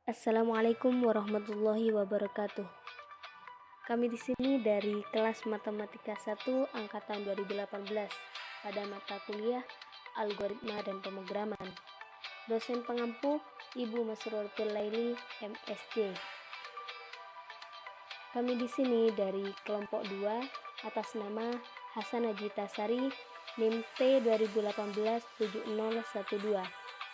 Assalamualaikum warahmatullahi wabarakatuh. Kami di sini dari kelas Matematika 1 angkatan 2018 pada mata kuliah Algoritma dan Pemrograman. Dosen pengampu Ibu Masroratul Laili, MSc. Kami di sini dari kelompok 2 atas nama Hasan Najita Sari, NIM T 2018-7012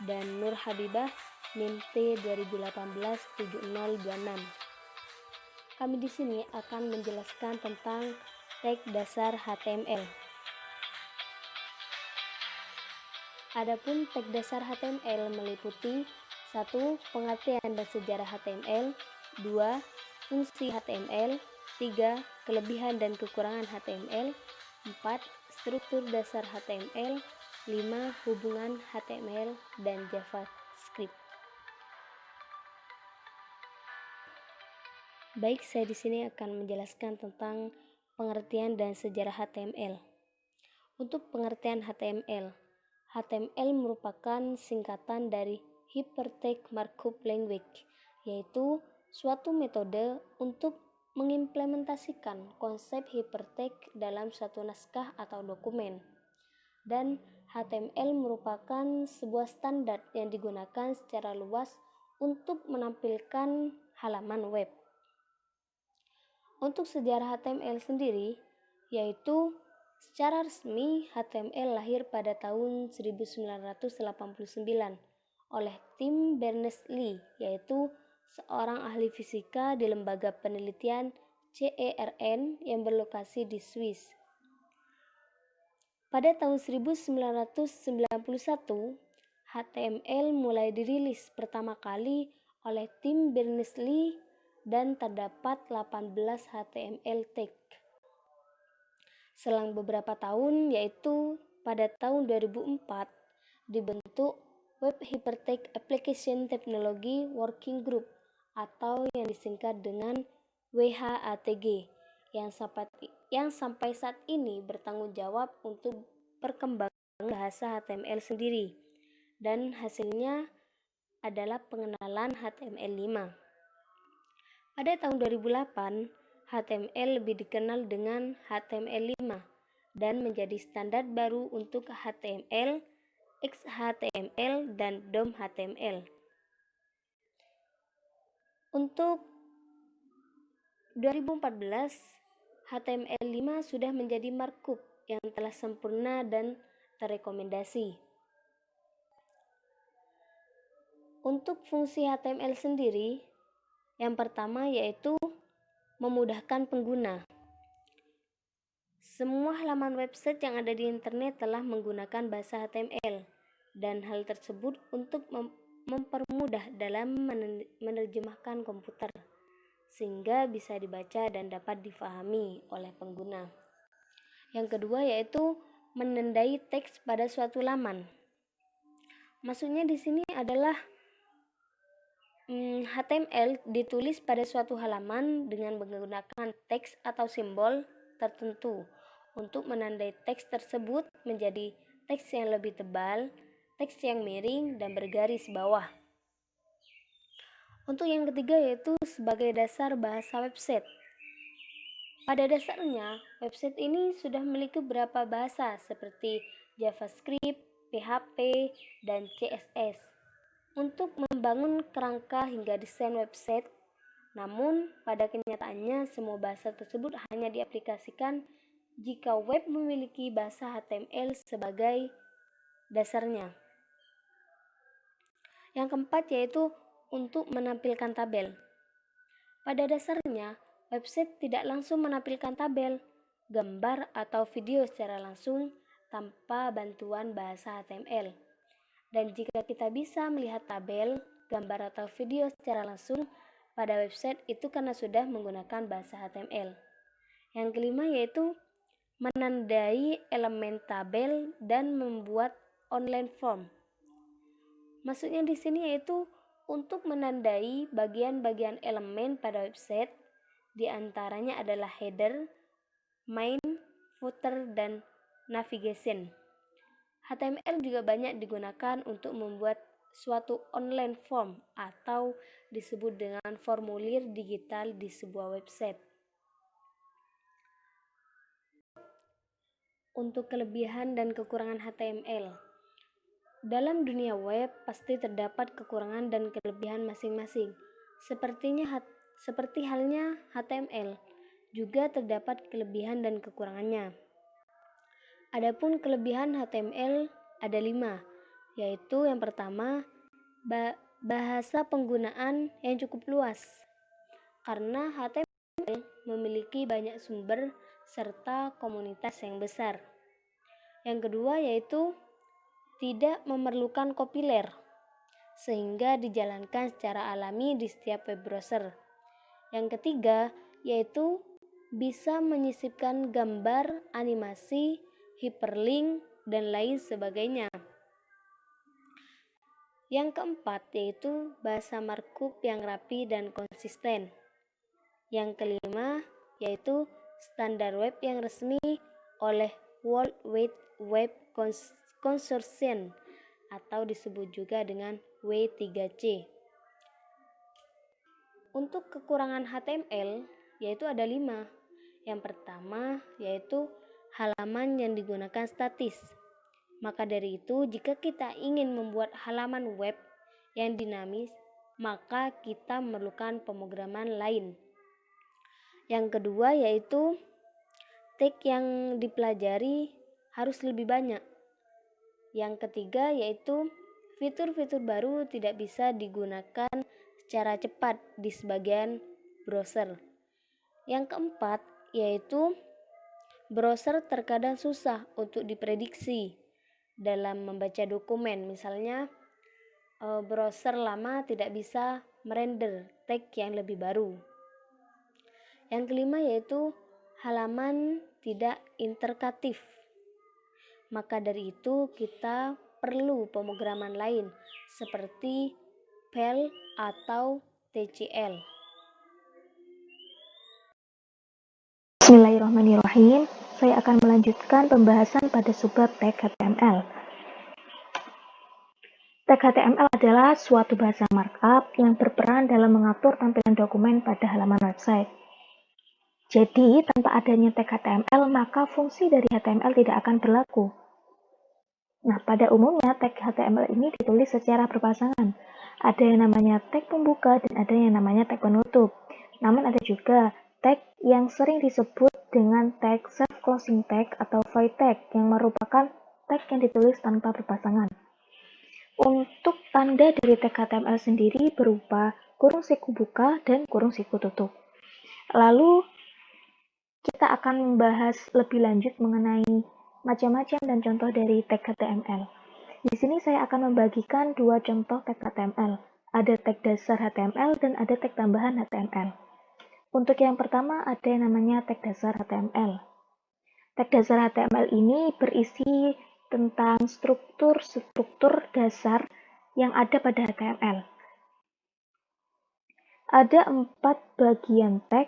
dan Nur Habibah, NIM T 2018-7026. Kami di sini akan menjelaskan tentang tag dasar HTML. Adapun tag dasar HTML meliputi 1. Pengertian dan sejarah HTML, 2. Fungsi HTML, 3. Kelebihan dan kekurangan HTML, 4. Struktur dasar HTML, 5. Hubungan HTML dan JavaScript. Baik, saya di sini akan menjelaskan tentang pengertian dan sejarah HTML. Untuk pengertian HTML, HTML merupakan singkatan dari Hypertext Markup Language, yaitu suatu metode untuk mengimplementasikan konsep hypertext dalam suatu naskah atau dokumen. Dan HTML merupakan sebuah standar yang digunakan secara luas untuk menampilkan halaman web. Untuk sejarah HTML sendiri, yaitu secara resmi HTML lahir pada tahun 1989 oleh Tim Berners-Lee, yaitu seorang ahli fisika di lembaga penelitian CERN yang berlokasi di Swiss. Pada tahun 1991, HTML mulai dirilis pertama kali oleh Tim Berners-Lee dan terdapat 18 HTML tag. Selang beberapa tahun, yaitu pada tahun 2004, dibentuk Web Hypertext Application Technology Working Group atau yang disingkat dengan WHATG yang sampai saat ini bertanggung jawab untuk perkembangan bahasa HTML sendiri, dan hasilnya adalah pengenalan HTML5. Pada tahun 2008, HTML lebih dikenal dengan HTML5 dan menjadi standar baru untuk HTML, XHTML, dan DOM HTML. Untuk 2014, HTML5 sudah menjadi markup yang telah sempurna dan terrekomendasi. Untuk fungsi HTML sendiri, yang pertama yaitu memudahkan pengguna. Semua halaman website yang ada di internet telah menggunakan bahasa HTML, dan hal tersebut untuk mempermudah dalam menerjemahkan komputer, sehingga bisa dibaca dan dapat difahami oleh pengguna. Yang kedua yaitu menandai teks pada suatu laman. Maksudnya di sini adalah HTML ditulis pada suatu halaman dengan menggunakan teks atau simbol tertentu untuk menandai teks tersebut menjadi teks yang lebih tebal, teks yang miring, dan bergaris bawah. Untuk yang ketiga yaitu sebagai dasar bahasa website. Pada dasarnya, website ini sudah memiliki beberapa bahasa seperti JavaScript, PHP, dan CSS untuk membangun kerangka hingga desain website. Namun, pada kenyataannya semua bahasa tersebut hanya diaplikasikan jika web memiliki bahasa HTML sebagai dasarnya. Yang keempat yaitu untuk menampilkan tabel. Pada dasarnya, website tidak langsung menampilkan tabel, gambar, atau video secara langsung tanpa bantuan bahasa HTML. Dan jika kita bisa melihat tabel, gambar, atau video secara langsung pada website itu karena sudah menggunakan bahasa HTML. Yang kelima yaitu menandai elemen tabel dan membuat online form. Maksudnya di sini yaitu untuk menandai bagian-bagian elemen pada website, di antaranya adalah header, main, footer, dan navigation. HTML juga banyak digunakan untuk membuat suatu online form atau disebut dengan formulir digital di sebuah website. Untuk kelebihan dan kekurangan HTML. Dalam dunia web pasti terdapat kekurangan dan kelebihan masing-masing. Seperti halnya HTML, juga terdapat kelebihan dan kekurangannya. Adapun kelebihan HTML ada 5, yaitu yang pertama, bahasa penggunaan yang cukup luas. Karena HTML memiliki banyak sumber serta komunitas yang besar. Yang kedua yaitu tidak memerlukan compiler, sehingga dijalankan secara alami di setiap web browser. Yang ketiga yaitu bisa menyisipkan gambar, animasi, hyperlink, dan lain sebagainya. Yang keempat yaitu bahasa markup yang rapi dan konsisten. Yang kelima yaitu standar web yang resmi oleh World Wide Web Consortium atau disebut juga dengan W3C. Untuk kekurangan HTML yaitu ada 5. Yang pertama yaitu halaman yang digunakan statis. Maka dari itu, jika kita ingin membuat halaman web yang dinamis, maka kita memerlukan pemrograman lain. Yang kedua yaitu tag yang dipelajari harus lebih banyak. Yang ketiga yaitu fitur-fitur baru tidak bisa digunakan secara cepat di sebagian browser. Yang keempat yaitu browser terkadang susah untuk diprediksi dalam membaca dokumen. Misalnya browser lama tidak bisa merender tag yang lebih baru. Yang kelima yaitu halaman tidak interaktif. Maka dari itu kita perlu pemrograman lain seperti PEL atau TCL. Bismillahirrahmanirrahim. Saya akan melanjutkan pembahasan pada subbab tag HTML. Tag HTML adalah suatu bahasa markup yang berperan dalam mengatur tampilan dokumen pada halaman website. Jadi, tanpa adanya tag HTML, maka fungsi dari HTML tidak akan berlaku. Nah, pada umumnya tag HTML ini ditulis secara berpasangan. Ada yang namanya tag pembuka dan ada yang namanya tag penutup. Namun ada juga tag yang sering disebut dengan tag self-closing tag atau void tag yang merupakan tag yang ditulis tanpa berpasangan. Untuk tanda dari tag HTML sendiri berupa kurung siku buka dan kurung siku tutup. Lalu kita akan membahas lebih lanjut mengenai macam-macam dan contoh dari tag HTML. Di sini saya akan membagikan dua contoh tag HTML. Ada tag dasar HTML dan ada tag tambahan HTML. Untuk yang pertama ada yang namanya tag dasar HTML. Tag dasar HTML ini berisi tentang struktur dasar yang ada pada HTML. Ada 4 bagian tag.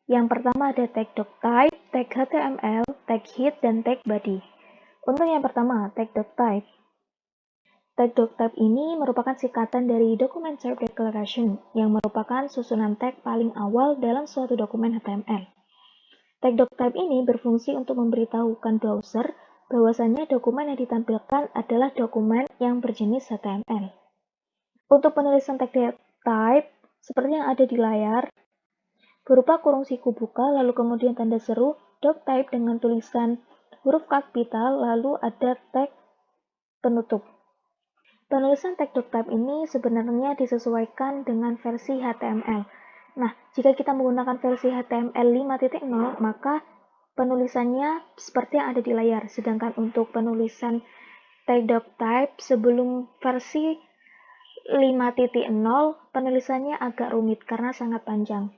Yang pertama ada tag doctype, tag HTML, tag head, dan tag body. Untuk yang pertama, tag doctype. Tag doctype ini merupakan singkatan dari Document Type Declaration yang merupakan susunan tag paling awal dalam suatu dokumen HTML. Tag doctype ini berfungsi untuk memberitahukan browser bahwasannya dokumen yang ditampilkan adalah dokumen yang berjenis HTML. Untuk penulisan tag doctype, seperti yang ada di layar, berupa kurung siku buka, lalu kemudian tanda seru, doctype dengan tulisan huruf kapital, lalu ada tag penutup. Penulisan tag doctype ini sebenarnya disesuaikan dengan versi HTML. Nah, jika kita menggunakan versi HTML 5.0, maka penulisannya seperti yang ada di layar. Sedangkan untuk penulisan tag doctype sebelum versi 5.0, penulisannya agak rumit karena sangat panjang.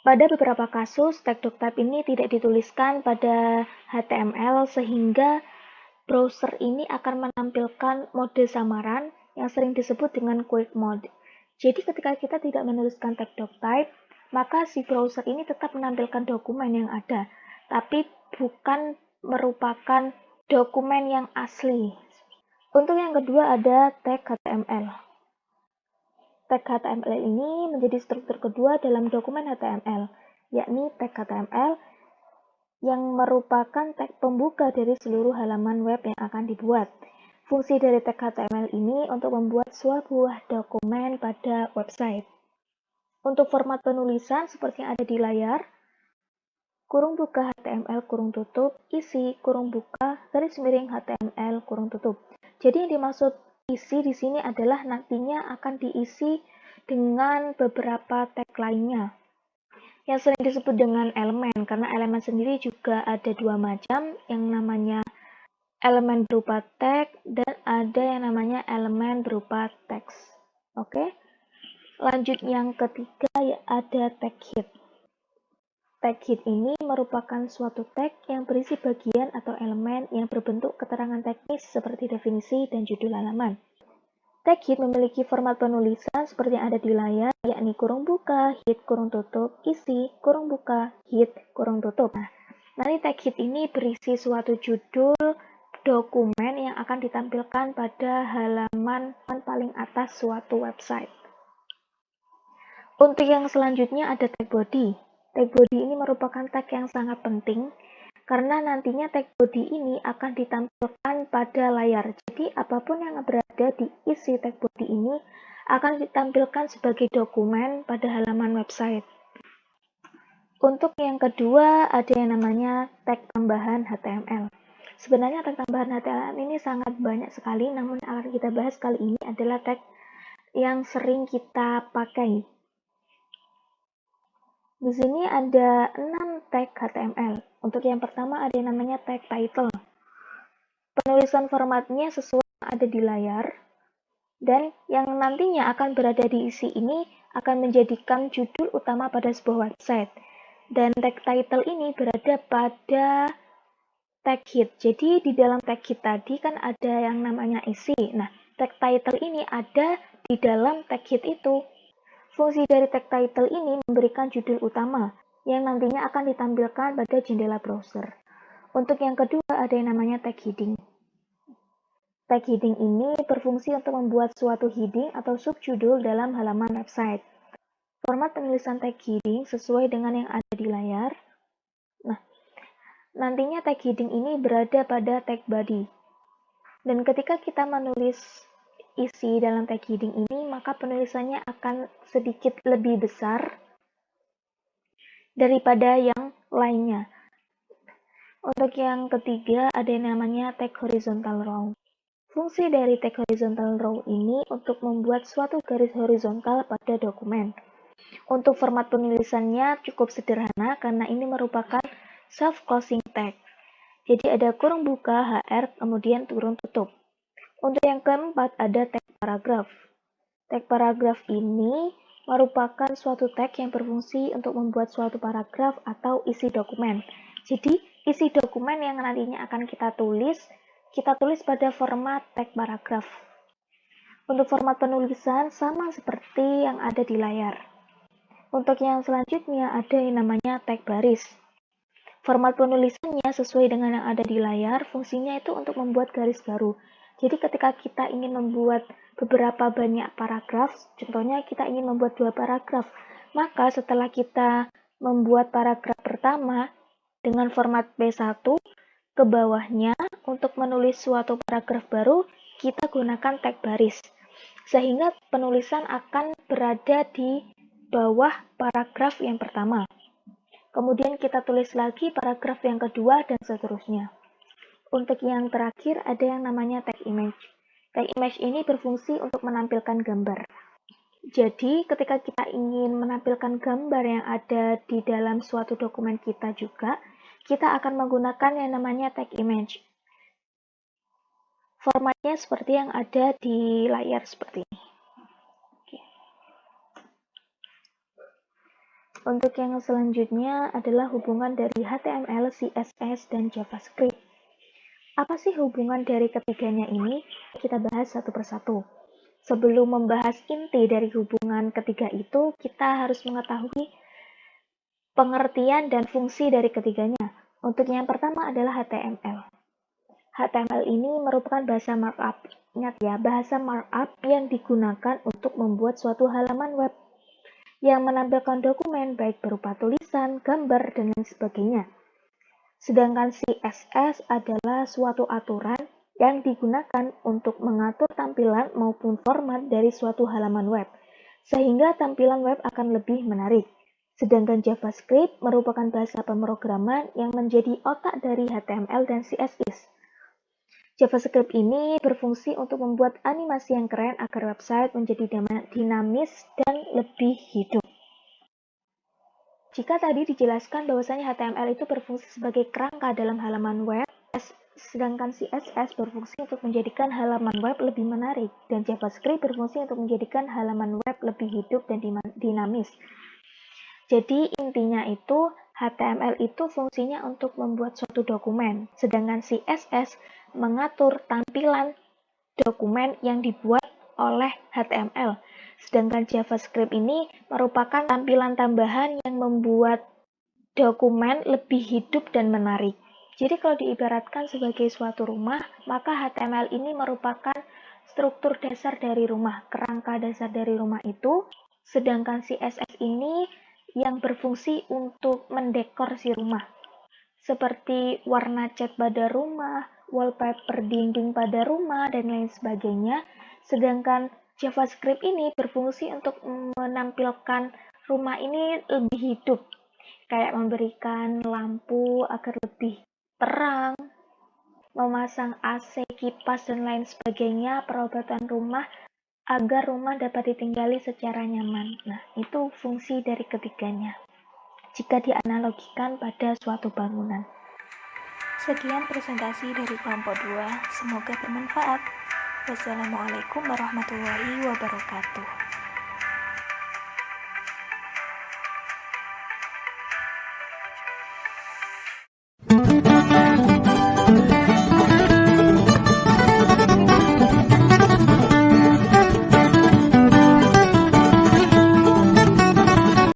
Pada beberapa kasus, tag doctype ini tidak dituliskan pada HTML sehingga browser ini akan menampilkan mode samaran yang sering disebut dengan quick mode. Jadi ketika kita tidak menuliskan tag doctype, maka si browser ini tetap menampilkan dokumen yang ada, tapi bukan merupakan dokumen yang asli Untuk yang kedua ada tag HTML. Tag HTML ini menjadi struktur kedua dalam dokumen HTML, yakni tag HTML yang merupakan tag pembuka dari seluruh halaman web yang akan dibuat. Fungsi dari tag HTML ini untuk membuat sebuah dokumen pada website. Untuk format penulisan seperti yang ada di layar, kurung buka HTML kurung tutup, isi kurung buka, garis miring HTML kurung tutup. Jadi yang dimaksud isi di sini adalah nantinya akan diisi dengan beberapa tag lainnya yang sering disebut dengan elemen, karena elemen sendiri juga ada dua macam, yang namanya elemen berupa tag dan ada yang namanya elemen berupa teks. Oke. Lanjut yang ketiga ya ada tag head. Tag head ini merupakan suatu tag yang berisi bagian atau elemen yang berbentuk keterangan teknis seperti definisi dan judul halaman. Tag head memiliki format penulisan seperti yang ada di layar, yakni kurung buka, head kurung tutup, isi, kurung buka, head kurung tutup. Nah, nanti tag head ini berisi suatu judul dokumen yang akan ditampilkan pada halaman paling atas suatu website. Untuk yang selanjutnya ada tag body. Tag body ini merupakan tag yang sangat penting karena nantinya tag body ini akan ditampilkan pada layar. Jadi apapun yang berada di isi tag body ini akan ditampilkan sebagai dokumen pada halaman website. Untuk yang kedua ada yang namanya tag tambahan HTML. Sebenarnya tag tambahan HTML ini sangat banyak sekali, namun yang akan kita bahas kali ini adalah tag yang sering kita pakai. Di sini ada 6 tag HTML. Untuk yang pertama ada yang namanya tag title. Penulisan formatnya sesuai yang ada di layar, dan yang nantinya akan berada di isi ini akan menjadikan judul utama pada sebuah website. Dan tag title ini berada pada tag head. Jadi di dalam tag head tadi kan ada yang namanya isi. Nah, tag title ini ada di dalam tag head itu. Fungsi dari tag title ini memberikan judul utama yang nantinya akan ditampilkan pada jendela browser. Untuk yang kedua ada yang namanya tag heading. Tag heading ini berfungsi untuk membuat suatu heading atau subjudul dalam halaman website. Format penulisan tag heading sesuai dengan yang ada di layar. Nah, nantinya tag heading ini berada pada tag body. Dan ketika kita menulis isi dalam tag heading ini, maka penulisannya akan sedikit lebih besar daripada yang lainnya. Untuk yang ketiga ada yang namanya tag horizontal row. Fungsi dari tag horizontal row ini untuk membuat suatu garis horizontal pada dokumen. Untuk format penulisannya cukup sederhana karena ini merupakan self-closing tag. Jadi ada kurung buka, HR, kemudian kurung tutup. Untuk yang keempat ada tag paragraf. Tag paragraf ini merupakan suatu tag yang berfungsi untuk membuat suatu paragraf atau isi dokumen. Jadi, isi dokumen yang nantinya akan kita tulis pada format tag paragraf. Untuk format penulisan sama seperti yang ada di layar. Untuk yang selanjutnya ada yang namanya tag baris. Format penulisannya sesuai dengan yang ada di layar, fungsinya itu untuk membuat garis baru. Jadi ketika kita ingin membuat beberapa banyak paragraf, contohnya kita ingin membuat 2 paragraf, maka setelah kita membuat paragraf pertama dengan format B1, ke bawahnya untuk menulis suatu paragraf baru, kita gunakan tag baris. Sehingga penulisan akan berada di bawah paragraf yang pertama. Kemudian kita tulis lagi paragraf yang kedua dan seterusnya. Untuk yang terakhir ada yang namanya tag image. Tag image ini berfungsi untuk menampilkan gambar. Jadi ketika kita ingin menampilkan gambar yang ada di dalam suatu dokumen kita juga, kita akan menggunakan yang namanya tag image. Formatnya seperti yang ada di layar seperti ini. Oke. Untuk yang selanjutnya adalah hubungan dari HTML, CSS, dan JavaScript. Apa sih hubungan dari ketiganya ini? Kita bahas satu persatu. Sebelum membahas inti dari hubungan ketiga itu, kita harus mengetahui pengertian dan fungsi dari ketiganya. Untuk yang pertama adalah HTML. HTML ini merupakan bahasa markup. Ingat ya, bahasa markup yang digunakan untuk membuat suatu halaman web yang menampilkan dokumen baik berupa tulisan, gambar, dan lain sebagainya. Sedangkan CSS adalah suatu aturan yang digunakan untuk mengatur tampilan maupun format dari suatu halaman web, sehingga tampilan web akan lebih menarik. Sedangkan JavaScript merupakan bahasa pemrograman yang menjadi otak dari HTML dan CSS. JavaScript ini berfungsi untuk membuat animasi yang keren agar website menjadi dinamis dan lebih hidup. Jika tadi dijelaskan bahwasanya HTML itu berfungsi sebagai kerangka dalam halaman web, sedangkan CSS berfungsi untuk menjadikan halaman web lebih menarik, dan JavaScript berfungsi untuk menjadikan halaman web lebih hidup dan dinamis. Jadi intinya itu HTML itu fungsinya untuk membuat suatu dokumen, sedangkan CSS mengatur tampilan dokumen yang dibuat oleh HTML. Sedangkan JavaScript ini merupakan tampilan tambahan yang membuat dokumen lebih hidup dan menarik. Jadi kalau diibaratkan sebagai suatu rumah, maka HTML ini merupakan struktur dasar dari rumah, kerangka dasar dari rumah itu, sedangkan CSS ini yang berfungsi untuk mendekor si rumah, seperti warna cat pada rumah, wallpaper dinding pada rumah, dan lain sebagainya. Sedangkan JavaScript ini berfungsi untuk menampilkan rumah ini lebih hidup, kayak memberikan lampu agar lebih terang, memasang AC, kipas, dan lain sebagainya, perawatan rumah agar rumah dapat ditinggali secara nyaman. Nah, itu fungsi dari ketiganya jika dianalogikan pada suatu bangunan. Sekian presentasi dari kelompok 2, semoga bermanfaat. Wassalamualaikum warahmatullahi wabarakatuh.